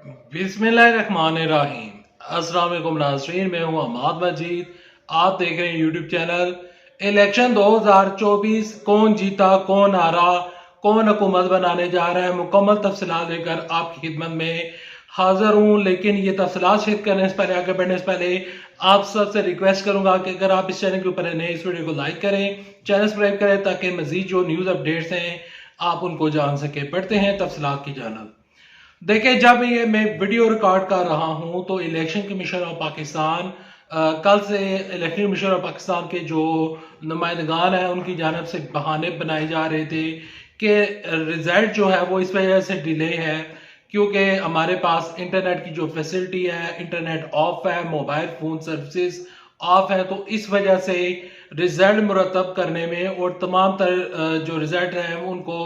बिस्मिल्लाहिर्रहमानिर्रहीम। अस्सलाम वालेकुम नाज़रीन, मैं हूं अहमद मजीद। आप देख रहे हैं यूट्यूब चैनल। इलेक्शन 2024 कौन जीता कौन हारा, कौन हुकूमत बनाने जा रहा है, मुकम्मल तफसीलात लेकर आपकी खिदमत में हाजिर हूं। लेकिन ये तफसीलात शेयर करने से पहले, आगे बढ़ने से पहले आप सबसे रिक्वेस्ट करूंगा कि अगर आप इस चैनल के ऊपर नए, इस वीडियो को लाइक करें, चैनल सब्सक्राइब करें ताकि मजीद जो न्यूज़ अपडेट्स हैं आप उनको जान सके। बढ़ते हैं तफसीलात की जानब। देखिए, जब ये मैं वीडियो रिकॉर्ड कर रहा हूं तो इलेक्शन कमीशन ऑफ पाकिस्तान कल से इलेक्शन कमीशन ऑफ पाकिस्तान के जो नुमाइंदगान हैं उनकी जानब से बहाने बनाए जा रहे थे कि रिजल्ट जो है वो इस वजह से डिले है क्योंकि हमारे पास इंटरनेट की जो फैसिलिटी है, इंटरनेट ऑफ है, मोबाइल फोन सर्विसेज ऑफ है, तो इस वजह से रिजल्ट मुरतब करने में और तमाम तर जो रिजल्ट हैं उनको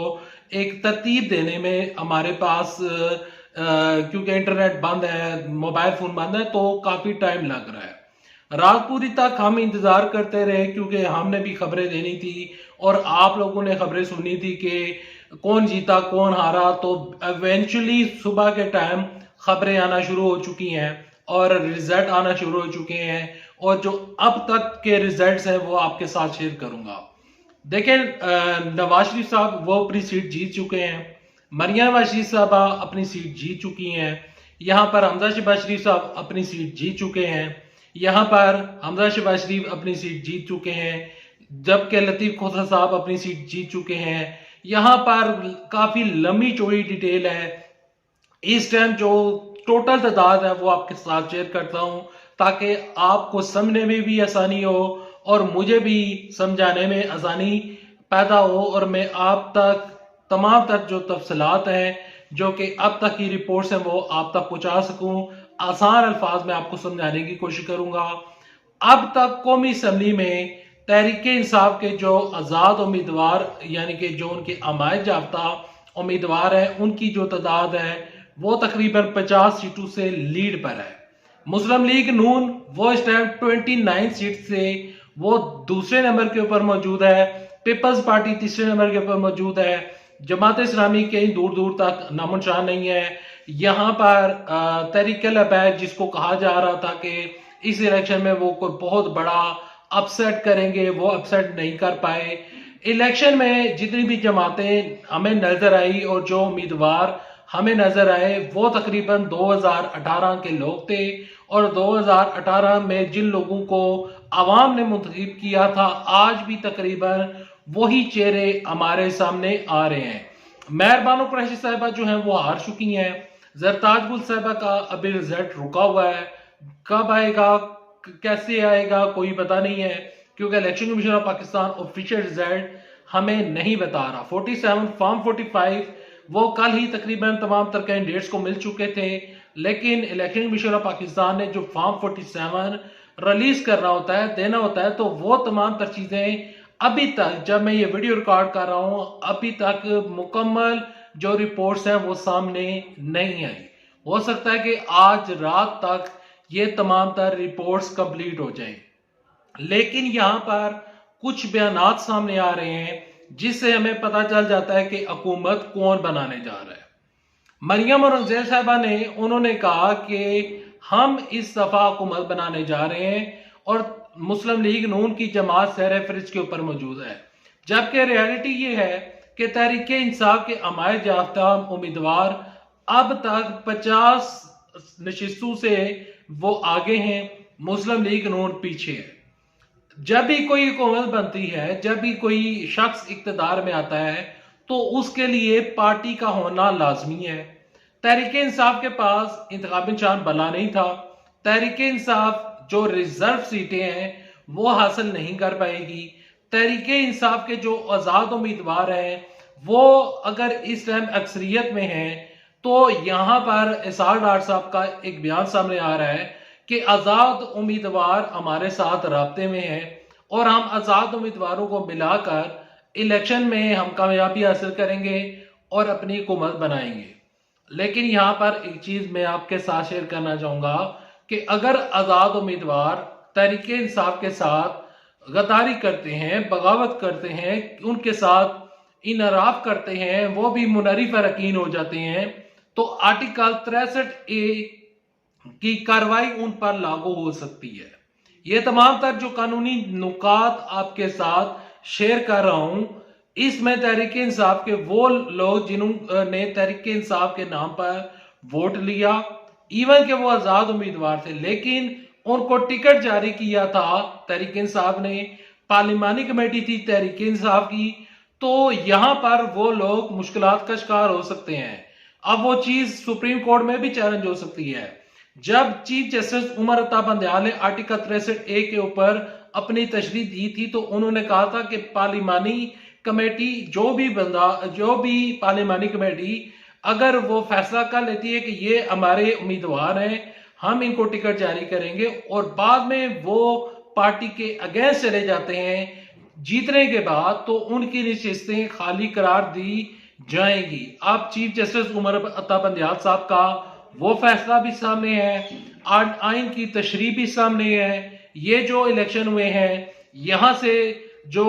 एक तरतीब देने में हमारे पास क्योंकि इंटरनेट बंद है, मोबाइल फोन बंद है, तो काफी टाइम लग रहा है। रात पूरी तक हम इंतजार करते रहे क्योंकि हमने भी खबरें देनी थी और आप लोगों ने खबरें सुनी थी कि कौन जीता कौन हारा। तो इवेंचुअली सुबह के टाइम खबरें आना शुरू हो चुकी हैं और रिजल्ट आना शुरू हो चुके हैं और जो अब तक के रिजल्ट्स हैं वो आपके साथ शेयर करूंगा। देखें, नवाज शरीफ साहब वो अपनी सीट जीत चुके हैं, मरियम नवाज शरीफ साहबा अपनी सीट जीत चुकी हैं, यहाँ पर हमजा शहबाज शरीफ साहब अपनी सीट जीत चुके हैं, यहाँ पर हमजा शहबाज शरीफ अपनी सीट जीत चुके हैं, जबकि लतीफ खोसर साहब अपनी सीट जीत चुके हैं। यहाँ पर काफी लंबी चौड़ी डिटेल है। इस टाइम जो टोटल तादाद है वो आपके साथ शेयर करता हूं ताकि आपको समझने में भी आसानी हो और मुझे भी समझाने में आसानी पैदा हो और मैं आप तक तमाम तक जो तफसलात हैं, जो कि अब तक की रिपोर्ट्स हैं, वो आप तक पहुंचा सकूं। आसान अल्फाज में आपको समझाने की कोशिश करूंगा। अब तक कौमी असम्बली में तहरीक इंसाफ के जो आज़ाद उम्मीदवार यानी कि जो उनके अमायत याफ्ता उम्मीदवार हैं उनकी जो तादाद है वो तकरीबन 50 सीटों से लीड पर है। मुस्लिम लीग नून वो इस टाइम 29 सीट से वो दूसरे नंबर के ऊपर मौजूद है। पीपल्स पार्टी तीसरे नंबर के ऊपर मौजूद है। जमात इस्लामी कहीं दूर दूर तक नामोनिशान नहीं है। यहाँ पर तहरीक लबैक जिसको कहा जा रहा था कि इस इलेक्शन में वो कोई बहुत बड़ा अपसेट करेंगे, वो अपसेट नहीं कर पाए। इलेक्शन में जितनी भी जमातें हमें नजर आई और जो उम्मीदवार हमें नजर आए वो तकरीबन 2018 के लोग थे और 2018 में जिन लोगों को आवाम ने मुंतखब किया था आज भी तकरीबन वही चेहरे हमारे सामने आ रहे हैं। मेहरबानो कुरैशी साहिबा जो हैं वो हार चुकी हैं। जरताज गुल साहिबा का अभी रिजल्ट रुका हुआ है, कब आएगा कैसे आएगा कोई पता नहीं है क्योंकि election commission of Pakistan official result हमें नहीं बता रहा। 47 फॉर्म 45 वो कल ही तकरीबन तमाम तर कैंडिडेट्स को मिल चुके थे, लेकिन इलेक्शन कमीशन ऑफ पाकिस्तान ने जो फॉर्म 47 रिलीज करना होता है, देना होता है, तो वो तमाम तर चीजें अभी तक जब मैं ये वीडियो रिकॉर्ड कर रहा हूं अभी तक मुकम्मल जो रिपोर्ट्स हैं वो सामने नहीं आई। हो सकता है कि आज रात तक ये तमाम तर रिपोर्ट्स कंप्लीट हो जाएं, लेकिन यहां पर कुछ बयानात सामने आ रहे हैं जिससे हमें पता चल जाता है कि हुकूमत कौन बनाने जा रहा है। मरियम औरंगजेब साहबा ने उन्होंने कहा कि हम इस दफा हुकूमत बनाने जा रहे हैं और मुस्लिम लीग नून की जमात सहरे फहरिस्त के ऊपर मौजूद है, जबकि रियलिटी ये है कि तहरीक इंसाफ के अमायत याफ्ता उम्मीदवार अब तक 50 नशिस्तों से वो आगे हैं, मुस्लिम लीग नून पीछे है। जब भी कोई हुकूमत बनती है, जब भी कोई शख्स इक्तदार में आता है तो उसके लिए पार्टी का होना लाजमी है। तहरीक इंसाफ के पास इंतखाबी निशान बला नहीं था। तहरीक इंसाफ जो रिजर्व सीटें हैं वो हासिल नहीं कर पाएगी। तहरीक इंसाफ के जो आजाद उम्मीदवार हैं वो अगर इस टाइम अक्सरियत में हैं तो यहां पर इसार डार साहब का एक बयान सामने आ रहा है कि आजाद उम्मीदवार हमारे साथ राब्ते में हैं और हम आजाद उम्मीदवारों को मिलाकर इलेक्शन में हम कामयाबी हासिल करेंगे और अपनी हुकूमत बनाएंगे। लेकिन यहां पर एक चीज मैं आपके साथ शेयर करना चाहूंगा कि अगर आजाद उम्मीदवार तहरीक इंसाफ के साथ गद्दारी करते हैं, बगावत करते हैं, उनके साथ इनराफ करते हैं, वो भी मुनरिफ अरकीन हो जाते हैं, तो आर्टिकल 63A की कार्रवाई उन पर लागू हो सकती है। ये तमाम तर जो कानूनी नुकात आपके साथ शेयर कर रहा हूं, इसमें तहरीक इंसाफ के वो लोग जिन्होंने तहरीक इंसाफ के नाम पर वोट लिया, इवन के वो आजाद उम्मीदवार थे, लेकिन उनको टिकट जारी किया था तहरीक इंसाफ ने, पार्लिमानी कमेटी थी तहरीक इंसाफ की, तो यहां पर वो लोग मुश्किलात का शिकार हो सकते हैं। अब वो चीज सुप्रीम कोर्ट में भी चैलेंज हो सकती है। जब चीफ जस्टिस उमर अता बंदयाल ने आर्टिकल 63A के ऊपर अपनी तशरीह दी थी, तो उन्होंने कहा था कि पार्लिमानी कमेटी जो भी पार्लिमानी कमेटी अगर वो फैसला कर लेती है कि ये हमारे उम्मीदवार हैं, हम इनको टिकट जारी करेंगे, और बाद में वो पार्टी के अगेंस्ट चले जाते हैं जीतने के बाद, तो उनकी नशिस्तें खाली करार दी जाएंगी। अब चीफ जस्टिस उमर अता बंदयाल साहब का वो फैसला भी सामने है, आइन की तशरीह भी सामने है। ये जो इलेक्शन हुए हैं, यहां से जो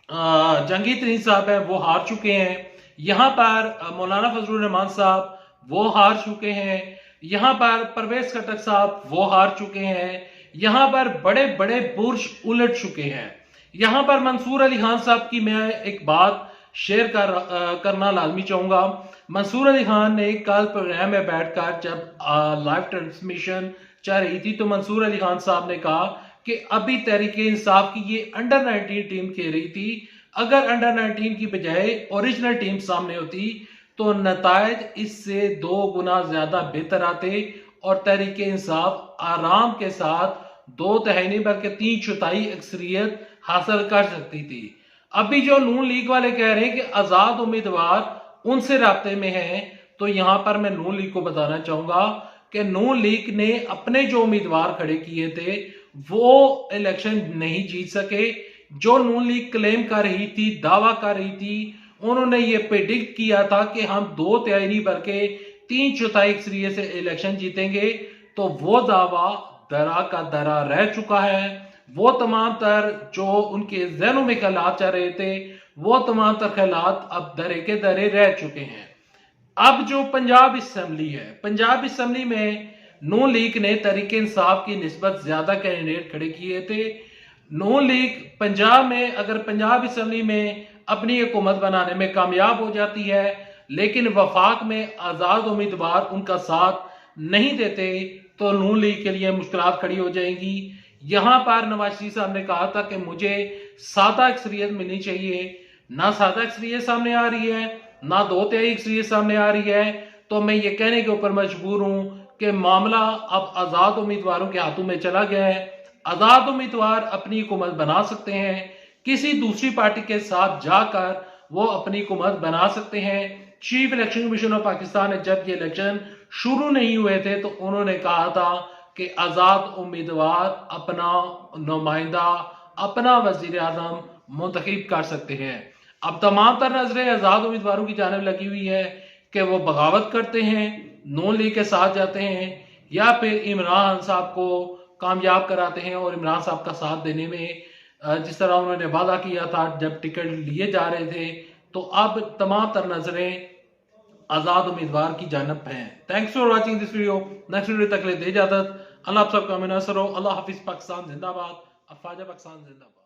जंगी तरीन साहब हैं वो हार चुके हैं, यहां पर मौलाना फजलुर रहमान साहब वो हार चुके हैं, यहां पर परवेज खटक साहब वो हार चुके हैं, यहां पर बड़े बड़े बुर्ज उलट चुके हैं। यहां पर मंसूर अली खान साहब की मैं एक बात शेयर करना लाजमी चाहूंगा। मंसूर अली खान ने कल प्रोग्राम में बैठकर जब लाइव ट्रांसमिशन चल रही थी, तो मंसूर अली खान साहब ने कहा कि अभी तहरीक इंसाफ की ये अंडर 19 टीम खेल रही थी, अगर अंडर 19 की बजाय ओरिजिनल टीम सामने होती तो नतायज इससे 2 गुना ज्यादा बेहतर आते और तहरीक इंसाफ आराम के साथ 2/3 नहीं बल्कि 3/4 अक्सरियत हासिल कर सकती थी। अभी जो नून लीग वाले कह रहे हैं कि आजाद उम्मीदवार उनसे राब्ते में हैं, तो यहां पर मैं नून लीग को बताना चाहूंगा कि नून लीग ने अपने जो उम्मीदवार खड़े किए थे वो इलेक्शन नहीं जीत सके। जो नून लीग क्लेम कर रही थी, दावा कर रही थी, उन्होंने ये प्रेडिक्ट किया था कि हम 2/3 नहीं बल्कि 3/4 अक्सरियत से इलेक्शन जीतेंगे, तो वो दावा दरा का दरा रह चुका है। वो तमाम तर जो उनके जहनों में ख्यालात चल रहे थे, वो तमाम तर ख्यालात अब दरे के दरे रह चुके हैं। अब जो पंजाब असेंबली है, पंजाब असेंबली में नून लीग ने तहरीक इंसाफ की निस्बत ज्यादा कैंडिडेट खड़े किए थे। नून लीग पंजाब में अगर पंजाब असेंबली में अपनी हुकूमत बनाने में कामयाब हो जाती है, लेकिन वफाक में आजाद उम्मीदवार उनका साथ नहीं देते, तो नून लीग के लिए मुश्किलात खड़ी हो जाएंगी। यहां पर नवाज शरीफ साहब ने कहा था कि मुझे सादा अक्सरियत मिलनी चाहिए, ना सादा अक्सरियत सामने आ रही है, ना 2/3 अक्सरियत सामने आ रही है, तो मैं ये कहने के ऊपर मजबूर हूं कि मामला अब आजाद उम्मीदवारों के हाथों में चला गया है। आजाद उम्मीदवार अपनी हुकूमत बना सकते हैं, किसी दूसरी पार्टी के साथ जाकर वो अपनी हुकूमत बना सकते हैं। Chief election commission of Pakistan ने जब ये इलेक्शन शुरू नहीं हुए थे, तो उन्होंने कहा था कि आजाद उम्मीदवार अपना नुमाइंदा, अपना वजीर आजम मुंतखब कर सकते हैं। अब तमाम तर नजरें आजाद उम्मीदवारों की जानिब लगी हुई है कि वो बगावत करते हैं, नून लीग के साथ जाते हैं, या फिर इमरान साहब को कामयाब कराते हैं और इमरान साहब का साथ देने में जिस तरह उन्होंने वादा किया था जब टिकट लिए जा रहे थे, तो अब तमाम तर नजरें आजाद उम्मीदवार की जानब हैं। Thanks for watching this video. Next video तक ले दे इजाजत। अल्लाह आप सबका मिनासर हो। अल्लाह हाफिज। पाकिस्तान जिंदाबाद। अफवाजा पाकिस्तान जिंदाबाद।